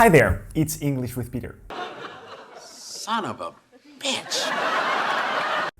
Hi there, it's English with Peter. Son of a bitch.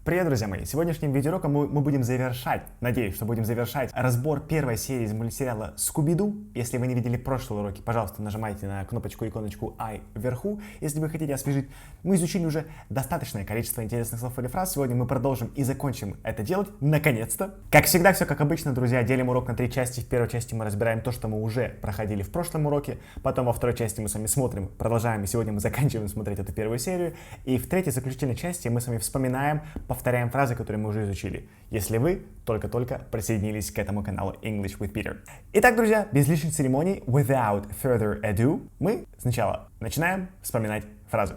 Привет, друзья мои! Сегодняшним видеоуроком мы будем завершать, надеюсь, что будем завершать разбор первой серии из мультсериала Скуби-Ду. Если вы не видели прошлые уроки, пожалуйста, нажимайте на кнопочку, иконочку I вверху. Если вы хотите освежить, мы изучили уже достаточное количество интересных слов или фраз. Сегодня мы продолжим и закончим это делать, наконец-то. Как всегда, все как обычно, друзья, делим урок на 3 части. В первой части мы разбираем то, что мы уже проходили в прошлом уроке. Потом во второй части мы с вами смотрим, продолжаем, и сегодня мы заканчиваем смотреть эту первую серию. И в третьей, заключительной части мы с вами вспоминаем, повторяем фразы, которые мы уже изучили, если вы только-только присоединились к этому каналу English with Peter. Итак, друзья, без лишних церемоний, without further ado, мы сначала начинаем вспоминать фразы.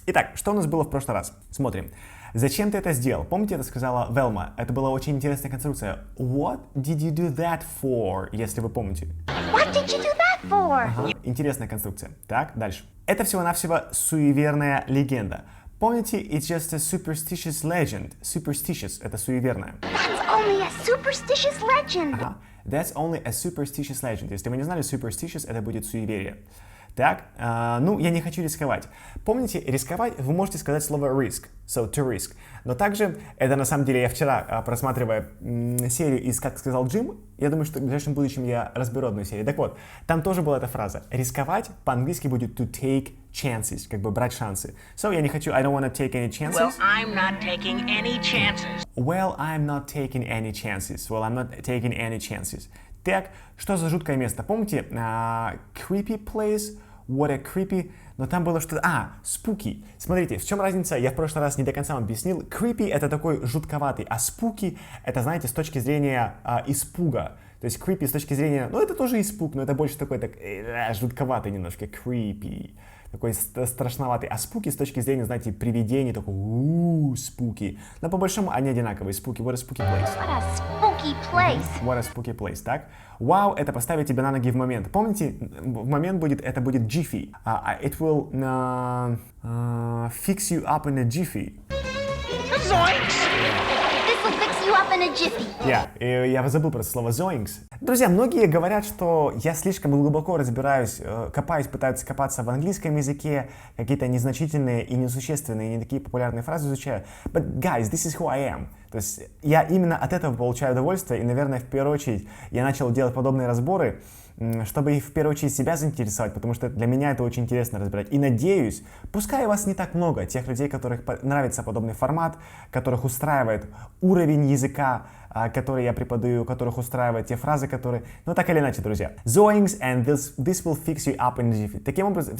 Итак, что у нас было в прошлый раз? Смотрим. Зачем ты это сделал? Помните, это сказала Велма. Это была очень интересная конструкция. What did you do that for? Если вы помните. What did you do that for? Ага. Интересная конструкция. Так, дальше. Это всего-навсего суеверная легенда. Помните, it's just a superstitious legend. Superstitious — это суеверное. That's only a superstitious legend. Ага. That's only a superstitious legend. Если вы не знали, superstitious — это будет суеверие. Так, ну, я не хочу рисковать. Помните, рисковать вы можете сказать слово risk, so to risk. Но также, это на самом деле я вчера, просматривая серию из «Как сказал Джим», я думаю, что в ближайшем будущем я разберу одну серию. Так вот, там тоже была эта фраза. Рисковать по-английски будет to take chances, как бы брать шансы. So, я не хочу, I don't want to take any chances. Well, I'm not taking any chances. Well, I'm not taking any chances. Well, I'm not taking any chances. Так, что за жуткое место? Помните, creepy place, what a creepy, но там было что-то, spooky. Смотрите, в чем разница, я в прошлый раз не до конца вам объяснил. Creepy — это такой жутковатый, а spooky — это, знаете, с точки зрения испуга. То есть creepy с точки зрения, ну это тоже испуг, но это больше такой жутковатый немножко, creepy. Такой страшноватый. А спуки с точки зрения, знаете, привидений, такой спуки. Но по большому они одинаковые. Спуки. What a spooky place. What a spooky place. What a spooky place, так? Вау, это поставить тебя на ноги в момент. Помните, в момент это будет jiffy. It will fix you up in a jiffy. Я забыл про слово zoinks. Друзья, многие говорят, что я слишком глубоко разбираюсь, пытаются копаться в английском языке, какие-то незначительные и несущественные, не такие популярные фразы изучаю. But guys, this is who I am. То есть я именно от этого получаю удовольствие, и, наверное, в первую очередь я начал делать подобные разборы, чтобы в первую очередь себя заинтересовать, потому что для меня это очень интересно разбирать. И надеюсь, пускай у вас не так много тех людей, которых нравится подобный формат, которых устраивает уровень языка, который я преподаю, которых устраивают те фразы, которые... Ну, так или иначе, друзья. Zoinks and this will fix you up in a jiffy. Таким образом,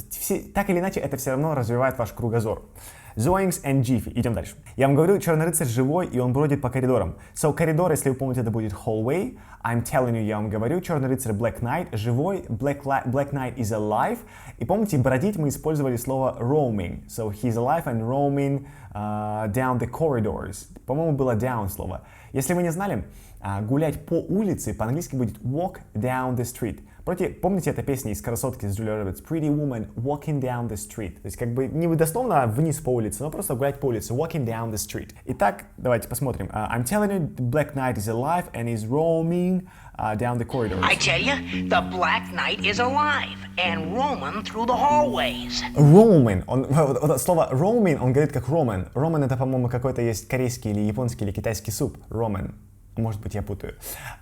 так или иначе, это все равно развивает ваш кругозор. Zoinks and jiffy. Идем дальше. Я вам говорю, черный рыцарь живой, и он бродит по коридорам. So, коридор, если вы помните, это будет hallway. I'm telling you, я вам говорю, черный рыцарь Black Knight живой, Black Knight is alive. И помните, бродить мы использовали слово roaming. So, he's alive and roaming down the corridors. По-моему, было down слово. Если вы не знали, гулять по улице по-английски будет walk down the street. Помните эту песню из «Красотки» с Джулией Робертс? Pretty woman walking down the street. То есть как бы не дословно вниз по улице, но просто гулять по улице. Walking down the street. Итак, давайте посмотрим. I'm telling you, the Black Knight is alive and is roaming down the corridors. I tell you, the Black Knight is alive and roaming through the hallways. Roaming. Слово roaming, он говорит как Roman. Roman — это, по-моему, какой-то есть корейский или японский или китайский суп. Roman. Может быть, я путаю.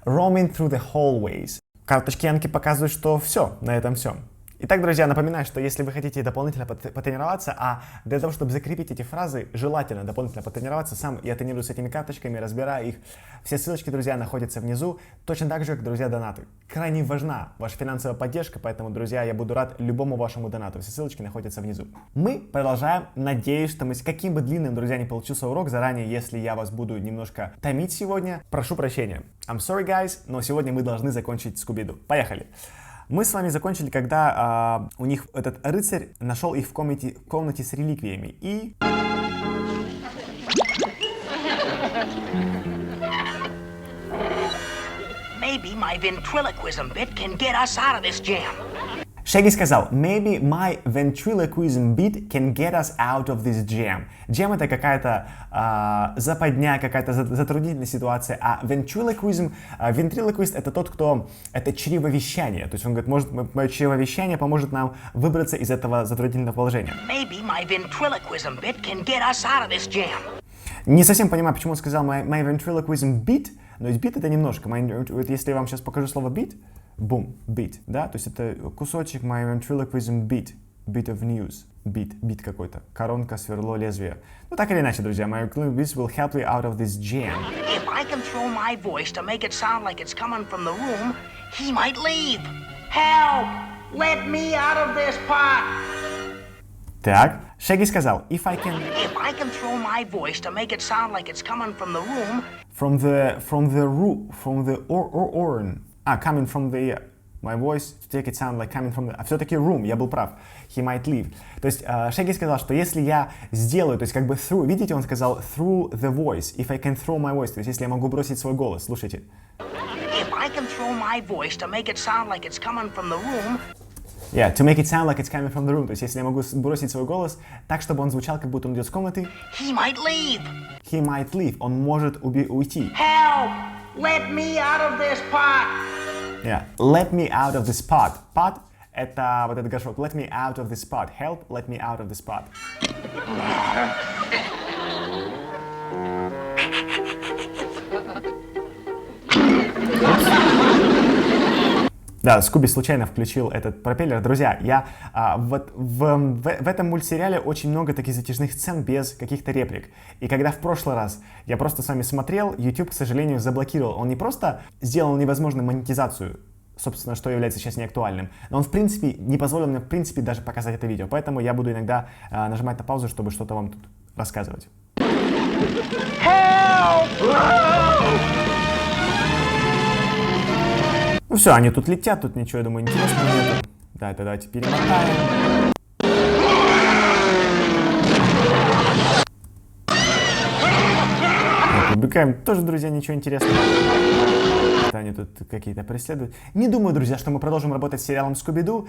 Roaming through the hallways. Карточки Anki показывают, что все, на этом все. Итак, друзья, напоминаю, что если вы хотите дополнительно потренироваться, а для того, чтобы закрепить эти фразы, желательно дополнительно потренироваться, сам я тренирую с этими карточками, разбираю их. Все ссылочки, друзья, находятся внизу, точно так же, как, друзья, донаты. Крайне важна ваша финансовая поддержка, поэтому, друзья, я буду рад любому вашему донату. Все ссылочки находятся внизу. Мы продолжаем. Надеюсь, что каким бы длинным, друзья, не получился урок, заранее, если я вас буду немножко томить сегодня, прошу прощения. I'm sorry, guys, но сегодня мы должны закончить Scooby-Doo. Поехали! Мы с вами закончили, когда у них этот рыцарь нашел их в комнате с реликвиями. И... Шеги сказал, maybe my ventriloquism bit can get us out of this jam. Jam это какая-то западня, какая-то затруднительная ситуация, а ventriloquism, ventriloquist это тот, кто, это чревовещание. То есть он говорит, может, мое чревовещание поможет нам выбраться из этого затруднительного положения. Maybe my ventriloquism bit can get us out of this jam. Не совсем понимаю, почему он сказал my ventriloquism bit, но ведь bit это немножко. Если я вам сейчас покажу слово bit, boom, bit, да, то есть это кусочек my ventriloquism bit of news, bit какой-то, коронка, сверло, лезвие. Ну так или иначе, друзья, my ventriloquism will help you out of this jam. If I can throw my voice to make it sound like it's coming from the room, he might leave. Help! Let me out of this pot! Так, Шеги сказал, if I can throw my voice to make it sound like it's coming from the room, coming from the my voice to take it sound like coming from the, а все-таки room, я был прав, he might leave. То есть Шеги сказал, что если я сделаю, то есть как бы through, видите, он сказал through the voice, if I can throw my voice, то есть если я могу бросить свой голос, слушайте. If I can throw my voice to make it sound like it's coming from the room, Yeah, to make it sound like it's coming from the room. То есть, если я могу бросить свой голос так, чтобы он звучал, как будто он идет с комнаты. He might leave. He might leave. Он может уйти. Help! Let me out of this pot. Yeah, let me out of this pot. Pot — это вот этот горшок. Let me out of this pot. Help, let me out of this pot. Да, Скуби случайно включил этот пропеллер. Друзья, я вот в этом мультсериале очень много таких затяжных сцен без каких-то реплик. И когда в прошлый раз я просто с вами смотрел, YouTube, к сожалению, заблокировал. Он не просто сделал невозможной монетизацию, собственно, что является сейчас неактуальным, но он, в принципе, не позволил мне, в принципе, даже показать это видео. Поэтому я буду иногда нажимать на паузу, чтобы что-то вам тут рассказывать. Ну все, они тут летят, тут ничего, я думаю, интересного нету. Да, это давайте перемотаем. Убегаем, тоже, друзья, ничего интересного. Это они тут какие-то преследуют. Не думаю, друзья, что мы продолжим работать с сериалом Scooby-Doo.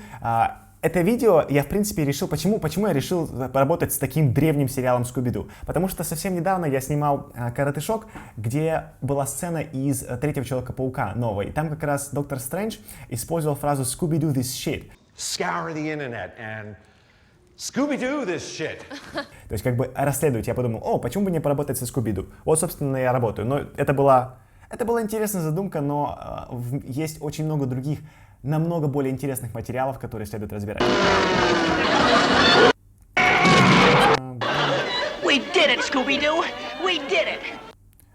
Это видео я, в принципе, решил... Почему я решил работать с таким древним сериалом Scooby-Doo? Потому что совсем недавно я снимал «Коротышок», где была сцена из «Третьего Человека-паука» новой. И там как раз доктор Стрэндж использовал фразу «Scooby-Doo this shit». Scour the internet and Scooby-Doo this shit. То есть как бы расследовать. Я подумал, почему бы не поработать со Scooby-Doo? Вот, собственно, я работаю. Но это была интересная задумка, но есть очень много других, намного более интересных материалов, которые следует разбирать. We did it, Scooby-Doo! We did it!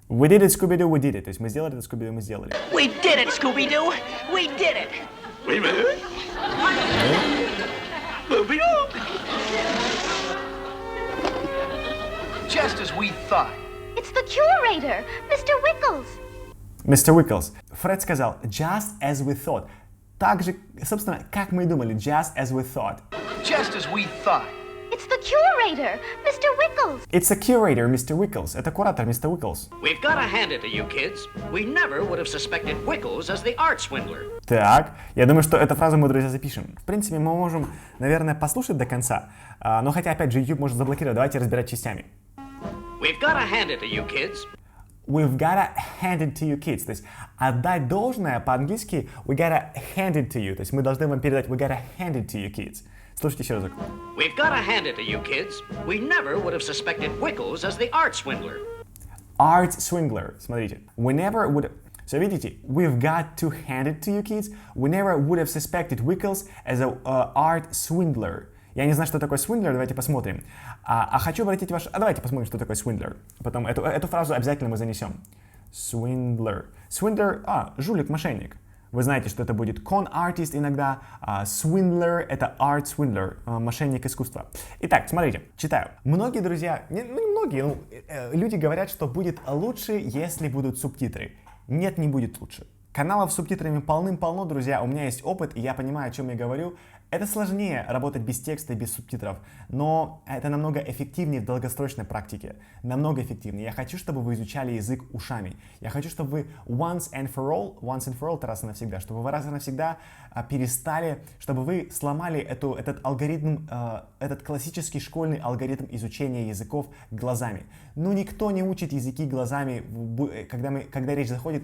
We did it, Scooby-Doo, we did it. То есть мы сделали это, Scooby-Doo, мы сделали. We did it, Scooby-Doo! We did it! Wait a minute. Scooby-Doo! Just as we thought. It's the curator, Mr. Wickles. Mr. Wickles. Фред сказал, just as we thought. Так же, собственно, как мы и думали, just as we thought. Just as we thought. It's the curator, Mr. Wickles. It's a curator, Mr. Wickles. Это куратор, Mr. Wickles. We've got to hand it to you kids. We never would have suspected Wickles as the art swindler. Так, я думаю, что эту фразу мы, друзья, запишем. В принципе, мы можем, наверное, послушать до конца. Но хотя, опять же, YouTube может заблокировать. Давайте разбирать частями. We've got to hand it to you kids. We've gotta hand it to you kids. То есть отдать должное по-английски we gotta hand it to you. То есть мы должны вам передать we gotta hand it to you kids. Слушайте еще разок. We've got to hand it to you kids. We never would have suspected Wickles as the art swindler. Art swindler. Смотрите. We never would... So, видите, we've got to hand it to you kids. We never would have suspected Wickles as an art swindler. Я не знаю, что такое swindler, давайте посмотрим. Хочу обратить ваше... давайте посмотрим, что такое swindler. Потом эту фразу обязательно мы занесем. Swindler. Swindler, жулик, мошенник. Вы знаете, что это будет con-artist иногда. Swindler — это art swindler, мошенник искусства. Итак, смотрите, читаю. Многие, друзья, люди говорят, что будет лучше, если будут субтитры. Нет, не будет лучше. Каналов с субтитрами полным-полно, друзья. У меня есть опыт, и я понимаю, о чем я говорю. Это сложнее работать без текста и без субтитров, но это намного эффективнее в долгосрочной практике. Намного эффективнее. Я хочу, чтобы вы изучали язык ушами. Я хочу, чтобы вы once and for all, это раз и навсегда, чтобы вы раз и навсегда перестали, чтобы вы сломали этот алгоритм, этот классический школьный алгоритм изучения языков глазами. Ну, никто не учит языки глазами, когда речь заходит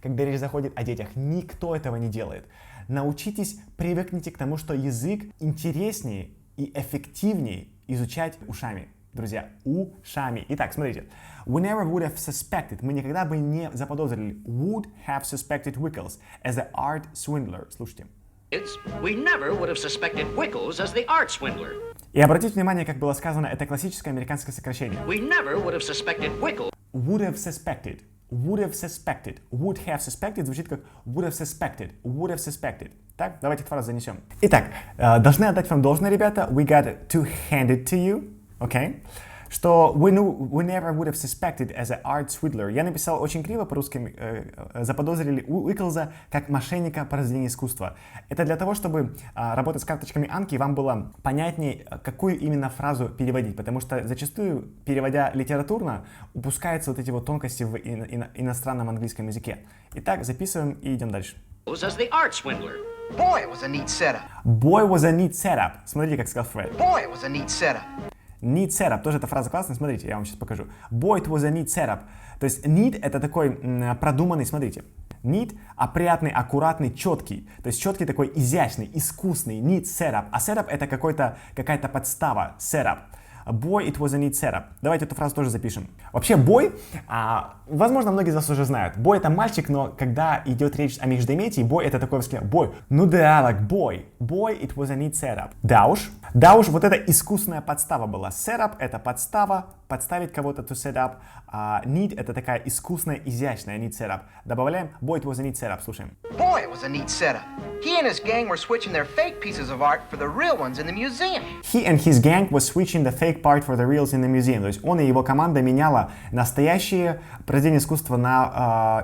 когда речь заходит о детях. Никто этого не делает. Научитесь, привыкните к тому, что язык интереснее и эффективнее изучать ушами. Друзья, ушами. Итак, смотрите. We never would have suspected. Мы никогда бы не заподозрили. Would have suspected Wickles as the art swindler. Слушайте. We never would have suspected Wickles as the art swindler. И обратите внимание, как было сказано, это классическое американское сокращение. We never would have suspected Wickles. Would have suspected. Would have suspected. Would have suspected звучит как would have suspected. Would have suspected. Так, давайте эту фразу занесем. Итак, должны отдать вам должное, ребята. We got to hand it to you. Okay? Что we never would have suspected as an art swindler. Я написал очень криво по-русски. Заподозрили Уиклза как мошенника по произведению искусства. Это для того, чтобы работать с карточками Anki, вам было понятнее, какую именно фразу переводить. Потому что зачастую, переводя литературно, упускаются вот эти вот тонкости в иностранном английском языке. Итак, записываем и идем дальше. As the art swindler. Boy, it was a neat setup. Boy was a neat setup. Смотрите, как сказал Фред. Boy, it was a neat setup. Neat setup. Тоже эта фраза классная. Смотрите, я вам сейчас покажу. Boy, it was a neat setup. То есть neat это такой продуманный, смотрите. Neat – опрятный, аккуратный, четкий. То есть четкий такой изящный, искусный. Neat setup. А setup это какая-то подстава. Setup. Boy, it was a neat setup. Давайте эту фразу тоже запишем. Вообще, boy, возможно, многие из вас уже знают. Boy — это мальчик, но когда идет речь о междометии, boy — это такое восклицание. Boy, ну да, like boy. Boy, it was a neat setup. Да уж, вот это искусная подстава была. Setup — это подстава, подставить кого-то to set up. Neat — это такая искусная, изящная neat setup. Добавляем boy, it was a neat setup. Слушаем. Boy, it was a neat setup. He and his gang were switching their fake pieces of art for the real ones in the museum. He and his gang was switching the fake part for the reals in the museum. То есть он и его команда меняла настоящие произведения искусства на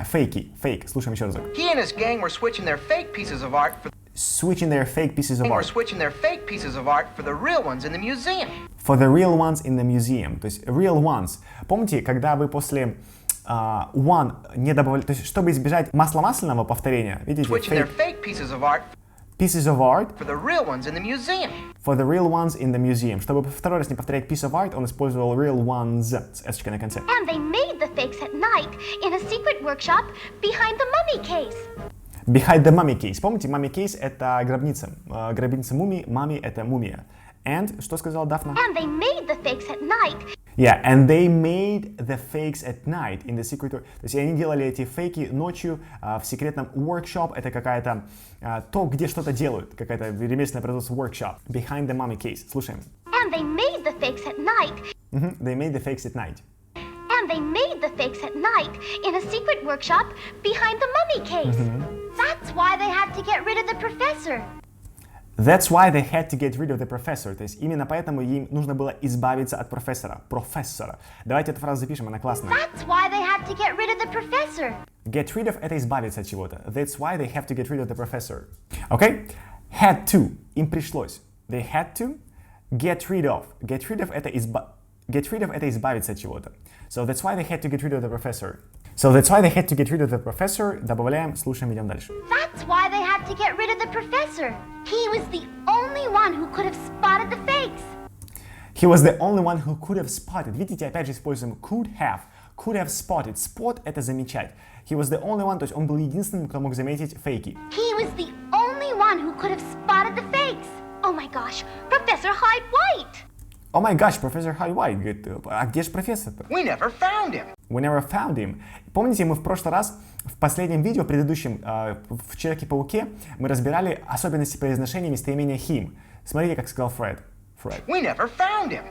фейки. Фейк. Слушаем еще разок. He and his gang were switching their fake pieces of art for Switching their fake pieces of art. switching their fake pieces of art for the real ones in the museum. For the real ones in the museum. То есть real ones. Помните, когда вы после one не добавляли, то есть чтобы избежать масляного повторения, видите, Switching their fake pieces of art pieces of art for the real ones in the museum. for the real ones in the museum. Чтобы второй раз не повторять piece of art, он использовал real ones с эсочкой на конце. And they made the fakes at night in a secret workshop behind the mummy case. Behind the mummy case. Помните, mummy case — это гробница. Гробница мумии, мумmy — это мумия. And, что сказала Дафна? And they made the fakes at night. Yeah, and they made the fakes at night in the secret. То есть они делали эти фейки ночью в секретном workshop. Это какая-то то, где что-то делают, какая-то ремесленное производство workshop. Behind the mummy case. Слушаем. And they made the fakes at night. They made the fakes at night. And they made the fakes at night in a secret workshop behind the mummy case. That's why they had to get rid of the professor. That's why they had to get rid of the professor. То есть именно поэтому им нужно было избавиться от профессора. Давайте эту фразу запишем, она классная. That's why they had to get rid of the professor. Get rid of — это избавиться от чего-то. That's why they have to get rid of the professor. Okay? Had to. Им пришлось. They had to get rid of. Get rid of — это избавиться от чего-то. So that's why they had to get rid of the professor. Добавляем, слушаем, идем дальше. That's why they had to get rid of the professor. He was the only one who could have spotted the fakes. He was the only one who could have spotted. Видите, опять же используем could have. Could have spotted. Spot — это замечать. He was the only one, то есть он был единственным, кто мог заметить фейки. He was the only one who could have spotted the fakes. Oh my gosh, Professor Hyde-White! Oh my gosh, Professor Hyde-White. Говорит, а где же профессор-то? We never found him. We never found him. Помните, мы в прошлый раз, в последнем видео, предыдущем, в Человеке-пауке, мы разбирали особенности произношения местоимения him. Смотрите, как сказал Фред. We never found him.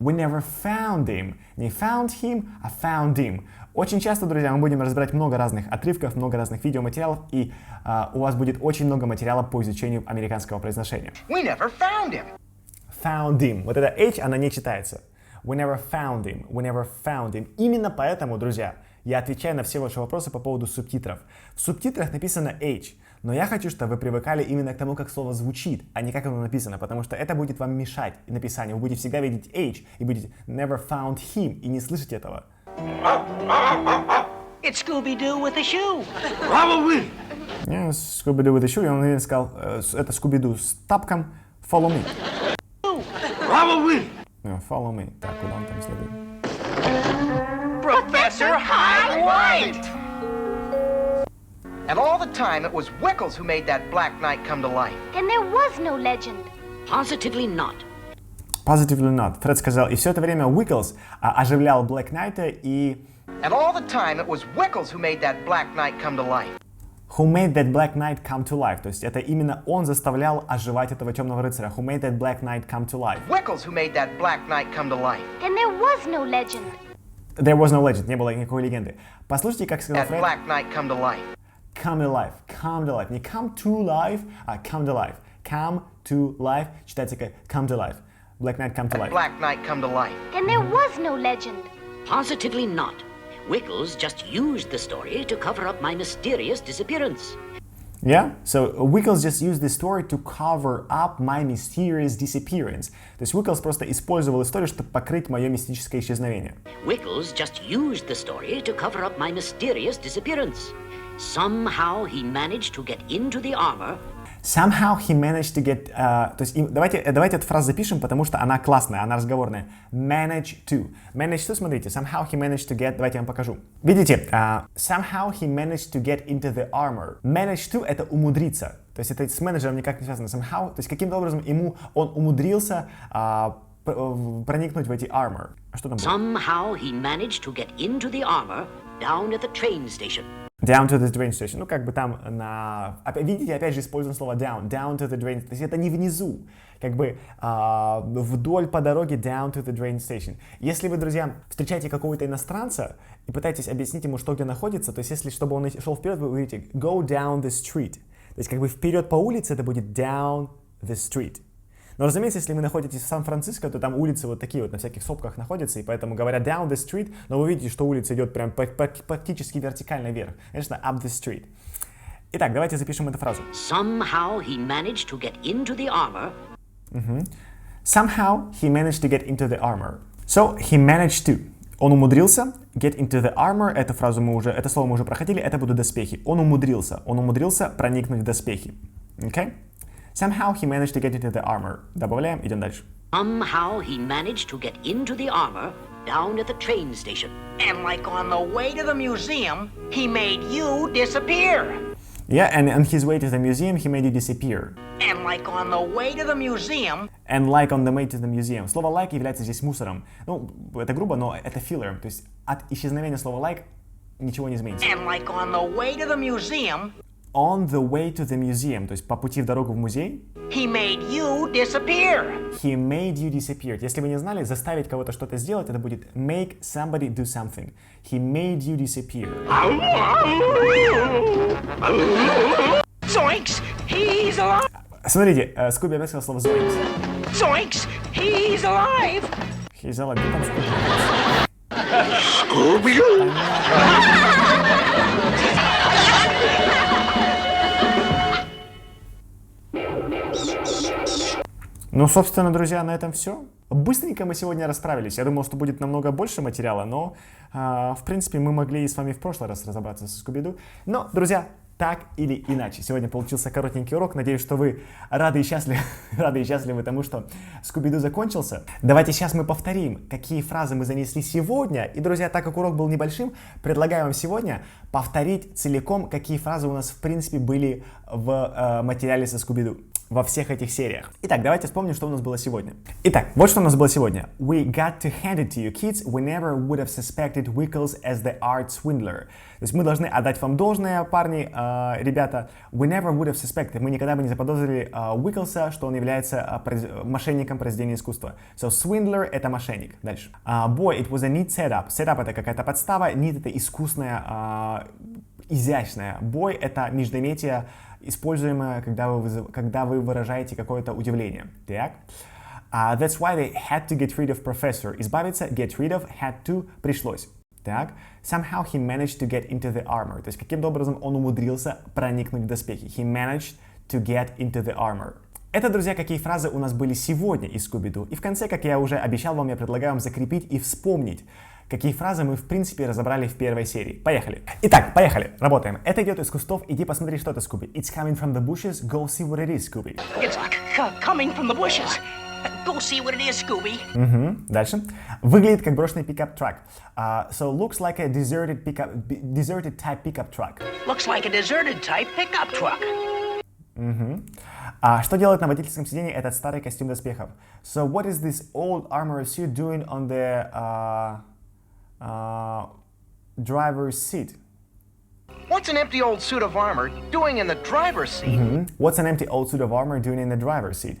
We never found him. Не found him, а found him. Очень часто, друзья, мы будем разбирать много разных отрывков, много разных видеоматериалов, и у вас будет очень много материала по изучению американского произношения. We never found him. Found him. Вот эта H, она не читается. We never found him. We never found him. Именно поэтому, друзья, Я отвечаю на все ваши вопросы по поводу субтитров. В субтитрах написано H, но я хочу, чтобы вы привыкали именно к тому, как слово звучит, а не как оно написано, потому что это будет вам мешать написанию. Вы будете всегда видеть H и будете never found him и не слышать этого. It's Scooby-Doo with a shoe. Probably. Scooby-Doo with a shoe, и он, наверное, сказал, это Scooby-Doo с тапком, follow me. Probably. Follow me. Так, куда он там следует? Professor Highlight! And all the time, it was Wickles who made that Black Knight come to life. Then there was no legend. Positively not. Positively not. Фред сказал, и все это время Wickles оживлял Black Knight'а и... And all the time, it was Wickles who made that Black Knight come to life. Who made that Black Knight come to life? То есть это именно он заставлял оживать этого темного рыцаря. Who made that Black Knight come to life? Wickles who made that Black Knight come to life. Then there was no legend. There was no legend. Не было никакой легенды. Послушайте, как сказал That Фред. Black Knight come to life. Come to life. Come to life. Не come to life, а come to life. Come to life. Читается как come to life. Black Knight come to That life. Black Knight come to life. Then there was no legend. Positively not. Wickles just used the story to cover up my mysterious disappearance. Yeah? So Wickles just used this story to cover up my mysterious disappearance. То есть Wickles просто использовал историю, чтобы покрыть мое мистическое исчезновение. Wickles just used the story to cover up my mysterious disappearance. Somehow he managed to get into the armor. Somehow he managed to get... то есть давайте эту фразу запишем, потому что она классная, она разговорная. Manage to. Manage to, смотрите. Somehow he managed to get... Давайте я вам покажу. Видите? Somehow he managed to get into the armor. Manage to — это умудриться. То есть это с менеджером никак не связано. Somehow, то есть каким-то образом он умудрился проникнуть в эти armor. Что там было? Somehow he managed to get into the armor down at the train station. Down to the train station. Ну, как бы там на... Видите, опять же используем слово down. Down to the train... То есть это не внизу. Как бы вдоль по дороге down to the train station. Если вы, друзья, встречаете какого-то иностранца и пытаетесь объяснить ему, что где находится, то есть если, чтобы он шел вперед, вы говорите go down the street. То есть как бы вперед по улице это будет down the street. Но, разумеется, если вы находитесь в Сан-Франциско, то там улицы вот такие вот на всяких сопках находятся, и поэтому говорят down the street, но вы видите, что улица идет прям практически вертикально вверх. Конечно, up the street. Итак, давайте запишем эту фразу. Somehow he managed to get into the armor. Somehow he managed to get into the armor. So, he managed to. Он умудрился. Get into the armor. Это слово мы уже проходили. Это будут доспехи. Он умудрился проникнуть в доспехи. Okay? Somehow he managed to get into the armor. Добавляем, идем дальше. Somehow he managed to get into the armor down at the train station. And like on the way to the museum, he made you disappear. Yeah, and on his way to the museum, he made you disappear. And like on the way to the museum. And like on the way to the museum. Слово like является здесь мусором. Ну, это грубо, но это filler. То есть от исчезновения слова like ничего не изменится. And like on the way to the museum. On the way to the museum, то есть по пути в дорогу в музей. He made you disappear. He made you disappear. Если вы не знали, заставить кого-то что-то сделать, это будет make somebody do something. He made you disappear. Zoinks! He's alive! Смотрите, Скуби опять сказал слово zoinks. Zoinks! He's alive! He's alive. Где там Скуби? Scooby-Doo. Ну, собственно, друзья, на этом все. Быстренько мы сегодня расправились. Я думал, что будет намного больше материала, но, в принципе, мы могли и с вами в прошлый раз разобраться со Скуби-Ду. Но, друзья, так или иначе, сегодня получился коротенький урок. Надеюсь, что вы рады и счастливы тому, что Скуби-Ду закончился. Давайте сейчас мы повторим, какие фразы мы занесли сегодня. И, друзья, так как урок был небольшим, предлагаю вам сегодня повторить целиком, какие фразы у нас, в принципе, были в материале со Скуби-Ду. Во всех этих сериях. Итак, давайте вспомним, что у нас было сегодня. Итак, вот что у нас было сегодня. We got to hand it to you kids. We never would have suspected Wickles as the art swindler. То есть мы должны отдать вам должное, парни, ребята. We never would have suspected. Мы никогда бы не заподозрили Уиклса, что он является мошенником произведения искусства. So, swindler — это мошенник. Дальше. Boy, it was a neat setup. Setup — это какая-то подстава. Neat — это искусная, изящная. Boy — это междометие, используемое, когда вы выражаете какое-то удивление. Так. That's why they had to get rid of professor. Избавиться, get rid of, had to, пришлось. Так. Somehow he managed to get into the armor. То есть каким-то образом он умудрился проникнуть в доспехи. He managed to get into the armor. Это, друзья, какие фразы у нас были сегодня из Scooby-Doo. И в конце, как я уже обещал вам, я предлагаю вам закрепить и вспомнить, какие фразы мы, в принципе, разобрали в первой серии. Поехали. Итак, поехали. Работаем. Это идет из кустов. Иди посмотри, что это, Scooby. It's coming from the bushes. Go see what it is, Scooby. It's coming from the bushes. Go see what it is, Scooby. Дальше. Выглядит как брошенный пикап-трак. So looks like a deserted type pickup truck. Looks like a deserted type pickup truck. Что делает на водительском сиденье этот старый костюм доспехов? So what is this old armor suit doing on the driver's seat? What's an empty old suit of armor doing in the driver's seat? What's an empty old suit of armor doing in the driver's seat?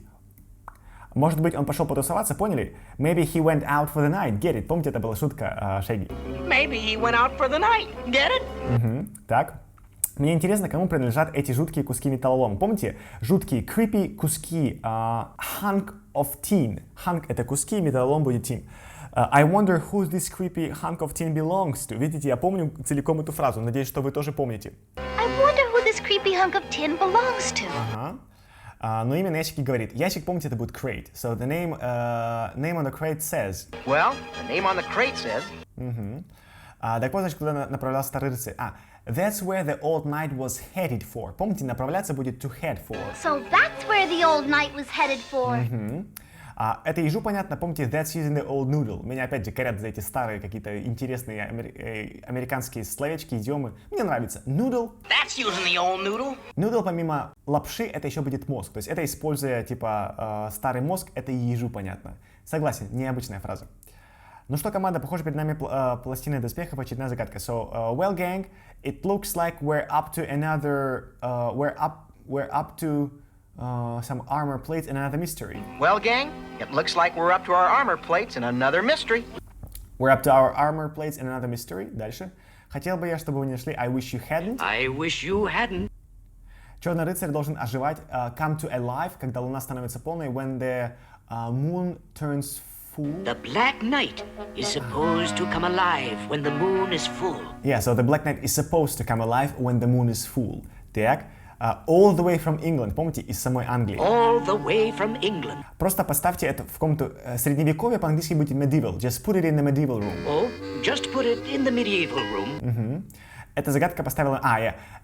Может быть, он пошел потусоваться, поняли? Maybe he went out for the night. Get it? Помните, это была шутка Шеги? Maybe he went out for the night. Get it? Так. Мне интересно, кому принадлежат эти жуткие куски металлолома. Помните? Жуткие creepy куски hunk of tin. Hunk — это куски, металлолом будет tin. I wonder who this creepy hunk of tin belongs to. Видите, я помню целиком эту фразу. Надеюсь, что вы тоже помните. I wonder who this creepy hunk of tin belongs to. Но имя на ящике говорит. Ящик, помните, это будет crate. So the name on the crate says. Well, the name on the crate says. Так вот, значит, куда направлялся старый рыцарь. That's where the old knight was headed for. Помните, направляться будет to head for. So that's where the old knight was headed for. Это ежу понятно, помните, that's using the old noodle. Меня опять же корят за эти старые какие-то интересные американские словечки, идиомы. Мне нравится. Noodle. That's using the old noodle. Noodle помимо лапши, это еще будет мозг. То есть это, используя типа старый мозг, это и ежу понятно. Согласен, необычная фраза. Ну что, команда, похоже, перед нами пластины доспехов, очередная загадка. So, well, gang, it looks like we're up to another, we're up to some armor plates and another mystery. Well, gang, it looks like we're up to our armor plates and another mystery. We're up to our armor plates and another mystery. Дальше. Хотел бы я, чтобы вы не нашли I wish you hadn't. I wish you hadn't. Черный рыцарь должен оживать, come to alive, когда луна становится полной, when the moon turns full. The Black Knight is supposed to come alive when the moon is full. Yeah, so the Black Knight is supposed to come alive when the moon is full. Так. All the way from England. Помните, из самой Англии. All the way from England. Просто поставьте это в каком-то средневековье, по-английски будет medieval. Just put it in the medieval room. Oh, just put it in the medieval room. Эта загадка поставила...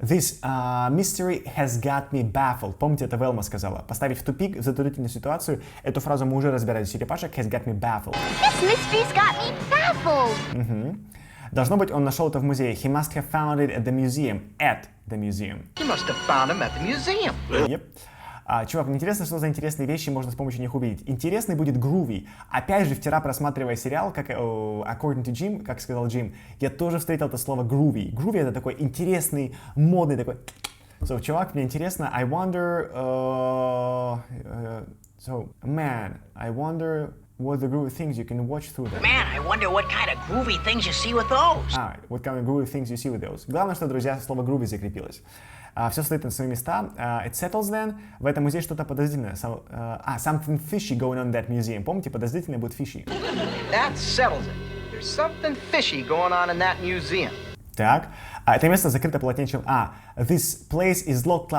This mystery has got me baffled. Помните, это Велма сказала. Поставить в тупик, в затруднительную ситуацию. Эту фразу мы уже разбирали. Черепашек has got me baffled. This mystery's got me baffled. Должно быть, он нашел это в музее. He must have found it at the museum. At the museum. You must have found him at the museum. Yep. Чувак, мне интересно, что за интересные вещи можно с помощью них увидеть. Интересный будет groovy. Опять же, вчера, просматривая сериал, как According to Jim, как сказал Джим, я тоже встретил это слово groovy. Groovy — это такой интересный, модный такой... So, чувак, мне интересно, I wonder... man, I wonder... What the groovy things you can watch through them. Man, I wonder what kind of groovy things you see with those. What kind of groovy things you see with those. Главное, что, друзья, слово groovy закрепилось. Все стоит на свои места. It settles then. В этом музее что-то подозрительное. Something fishy going on in that museum. Помните, подозрительное будет fishy. That settles it. There's something fishy going on in that museum. Так. Это место закрыто полотенцем. This place is locked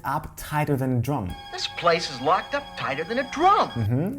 up tighter than a drum. This place is locked up tighter than a drum.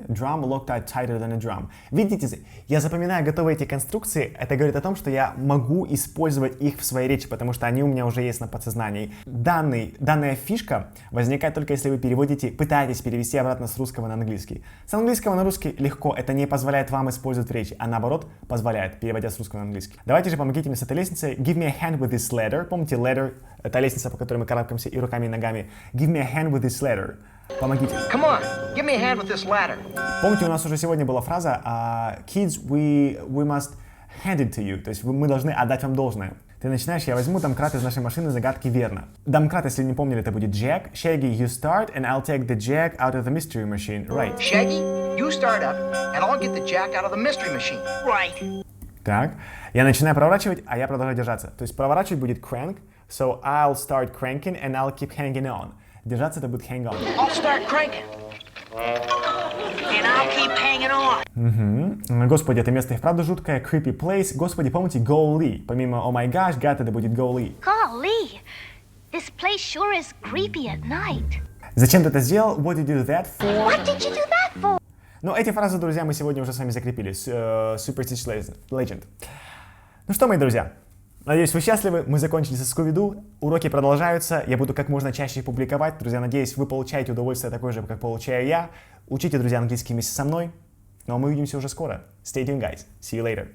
Drum locked up tighter than a drum. Видите, я запоминаю готовые эти конструкции. Это говорит о том, что я могу использовать их в своей речи, потому что они у меня уже есть на подсознании. Данная фишка возникает только если вы пытаетесь перевести обратно с русского на английский. С английского на русский легко. Это не позволяет вам использовать в речи, а наоборот позволяет, переводя с русского на английский. Давайте же помогите мне с этой лестницей. Give me a hand with this ladder. Помните, ladder — это лестница, по которой мы карабкаемся и руками, и ногами. Give me a hand with this ladder. Помогите. Come on, give me a hand with this ladder. Помните, у нас уже сегодня была фраза Kids, we must hand it to you. То есть мы должны отдать вам должное. Ты начинаешь, я возьму домкрат из нашей машины, загадки верно. Домкрат, если не помнили, это будет Jack. Shaggy, you start, and I'll take the jack out of the mystery machine. Right. Shaggy, you start up, and I'll get the jack out of the mystery machine. Right. Так. Я начинаю проворачивать, а я продолжаю держаться. То есть проворачивать будет crank. So I'll start cranking, and I'll keep hanging on. Держаться это будет hang on. I'll start cranking. And I'll keep hanging on. Господи, это место и вправду жуткое. Creepy place. Господи, помните, golly. Помимо oh my gosh, God, это будет golly. Golly, this place sure is creepy at night. Зачем ты это сделал? What did you do that for? What did you do that for? Ну, эти фразы, друзья, мы сегодня уже с вами закрепили. Superstitious Legend. Ну что, мои друзья, надеюсь, вы счастливы. Мы закончили со Scooby-Doo. Уроки продолжаются. Я буду как можно чаще их публиковать. Друзья, надеюсь, вы получаете удовольствие такое же, как получаю я. Учите, друзья, английский вместе со мной. Ну а мы увидимся уже скоро. Stay tuned, guys. See you later.